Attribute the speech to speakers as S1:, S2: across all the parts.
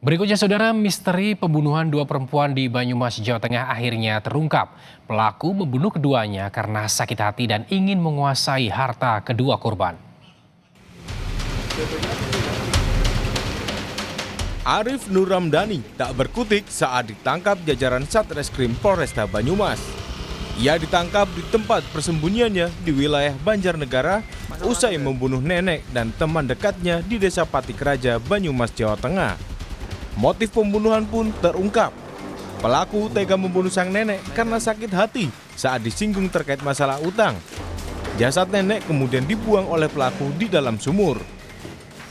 S1: Berikutnya, saudara, misteri pembunuhan dua perempuan di Banyumas, Jawa Tengah akhirnya terungkap. Pelaku membunuh keduanya karena sakit hati dan ingin menguasai harta kedua korban.
S2: Arif Nur Ramdhani tak berkutik saat ditangkap jajaran Satreskrim Polresta Banyumas. Ia ditangkap di tempat persembunyiannya di wilayah Banjarnegara usai membunuh nenek dan teman dekatnya di Desa Patikraja, Banyumas, Jawa Tengah. Motif pembunuhan pun terungkap. Pelaku tega membunuh sang nenek karena sakit hati saat disinggung terkait masalah utang. Jasad nenek kemudian dibuang oleh pelaku di dalam sumur.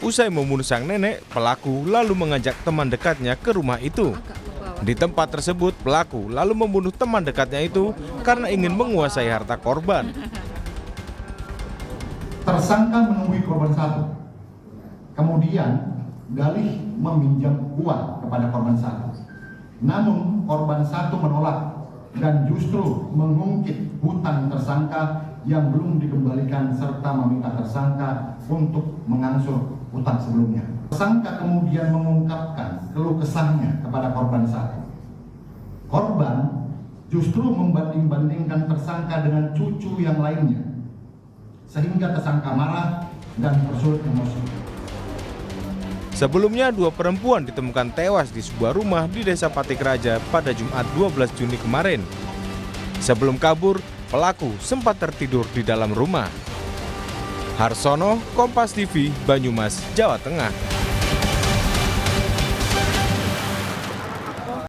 S2: Usai membunuh sang nenek, pelaku lalu mengajak teman dekatnya ke rumah itu. Di tempat tersebut, pelaku lalu membunuh teman dekatnya itu karena ingin menguasai harta korban.
S3: Tersangka menemui korban satu, kemudian dalih meminjam uang kepada korban satu. Namun korban satu menolak dan justru mengungkit hutang tersangka yang belum dikembalikan serta meminta tersangka untuk mengangsur hutang sebelumnya. Tersangka kemudian mengungkapkan keluh kesahnya kepada korban satu. Korban justru membanding-bandingkan tersangka dengan cucu yang lainnya, sehingga tersangka marah dan tersulut emosi.
S2: Sebelumnya, dua perempuan ditemukan tewas di sebuah rumah di Desa Patikraja pada Jumat 12 Juni kemarin. Sebelum kabur, pelaku sempat tertidur di dalam rumah. Harsono, Kompas TV, Banyumas, Jawa Tengah.